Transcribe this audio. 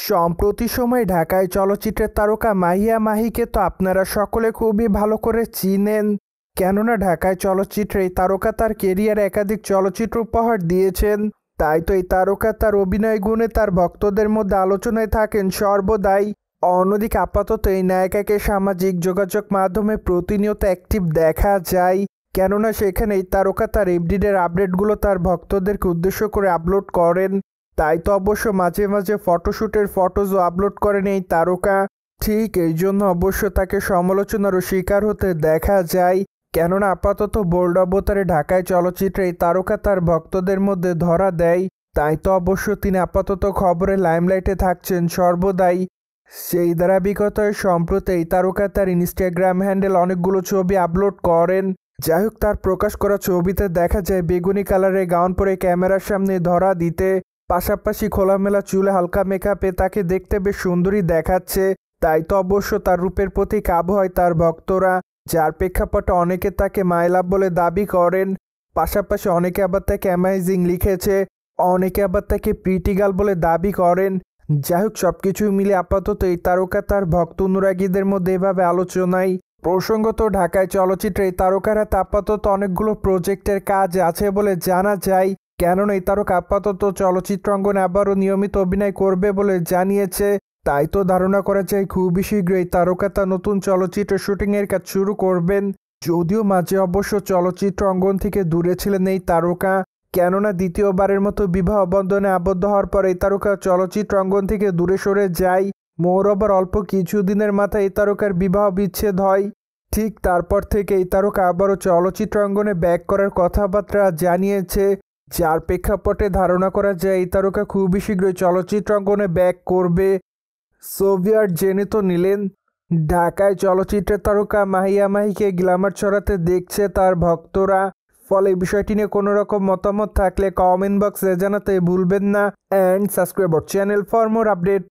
সম্প্রতি সময়ে ঢাকায় চলচ্চিত্রের তারকা মাহিয়া মাহিকে তো আপনারা সকলে খুবই ভালো করে চিনেন। কেননা ঢাকায় চলচ্চিত্রে এই তারকা তার কেরিয়ারে একাধিক চলচ্চিত্র উপহার দিয়েছেন। তাই তো এই তারকা তার অভিনয় গুণে তার ভক্তদের মধ্যে আলোচনায় থাকেন সর্বদাই। অন্যদিকে আপাতত এই নায়িকাকে সামাজিক যোগাযোগ মাধ্যমে প্রতিনিয়ত অ্যাক্টিভ দেখা যায়। কেননা সেখানে এই তারকা তার এফডিডের আপডেটগুলো তার ভক্তদেরকে উদ্দেশ্য করে আপলোড করেন। তাই তো অবশ্য মাঝে মাঝে ফটোশ্যুটের ফটোজও আপলোড করেন এই তারকা। ঠিক এই জন্য অবশ্য তাকে সমালোচনারও শিকার হতে দেখা যায়। কেননা আপাতত বোল্ড অবতারে ঢাকায় চলচ্চিত্রে এই তারকা তার ভক্তদের মধ্যে ধরা দেয়। তাই তো অবশ্য তিনি আপাতত খবরে লাইমলাইটে থাকছেন সর্বদাই। সেই ধারাবাহিকতায় সম্প্রতি এই তারকা তার ইনস্টাগ্রাম হ্যান্ডেল অনেকগুলো ছবি আপলোড করেন। যাই হোক, তার প্রকাশ করা ছবিতে দেখা যায় বেগুনি কালারের গাউন পরে ক্যামেরার সামনে ধরা দিতে, পাশাপাশি খোলামেলা চুলে হালকা মেকআপে তাকে দেখতে বেশ সুন্দরী দেখাচ্ছে। তাই তো অবশ্য তার রূপের প্রতি কাবু হয় তার ভক্তরা, যার প্রেক্ষাপটে অনেকে তাকে মাই লাভ বলে দাবি করেন। পাশাপাশি অনেকে আবার তাকে অ্যামেজিং লিখেছে, অনেকে আবার তাকে প্রিটি গার্ল বলে দাবি করেন। যাই হোক, সবকিছু মিলে আপাতত এই তারকা তার ভক্ত অনুরাগীদের মধ্যে এভাবে আলোচনায়। প্রসঙ্গত ঢাকায় চলচ্চিত্রে এই তারকার হাতে আপাতত অনেকগুলো প্রজেক্টের কাজ আছে বলে জানা যায়। কেননা এই তারকা আপাতত চলচ্চিত্র অঙ্গনে আবারও নিয়মিত অভিনয় করবে বলে জানিয়েছে। তাই তো ধারণা করা যায় খুবই শীঘ্রই তারকা তার নতুন চলচ্চিত্রের শুটিংয়ের কাজ শুরু করবেন। যদিও মাঝে অবশ্য চলচ্চিত্র অঙ্গন থেকে দূরে ছিলেন এই তারকা। কেননা দ্বিতীয়বারের মতো বিবাহ বন্ধনে আবদ্ধ হওয়ার পর এই তারকা চলচ্চিত্র অঙ্গন থেকে দূরে সরে যায়। মোরবার অল্প কিছুদিনের মাথায় এই তারকার বিবাহ বিচ্ছেদ হয়। ঠিক তারপর থেকে এই তারকা আবারও চলচ্চিত্র অঙ্গনে ব্যাক করার কথাবার্তা জানিয়েছে, যার প্রেক্ষাপটে ধারণা করা যায় এই তারকা খুবই শীঘ্রই চলচ্চিত্র অঙ্গনে ব্যাক করবে। সোভিয়েট জেনে তো নিলেন, ঢাকায় চলচ্চিত্রের তারকা মাহিয়া মাহিকে গ্ল্যামার ছড়াতে দেখছে তার ভক্তরা। ফলে বিষয়টি নিয়ে কোনো রকম মতামত থাকলে কমেন্ট বক্সে জানাতে ভুলবেন না। And subscribe our channel for more update.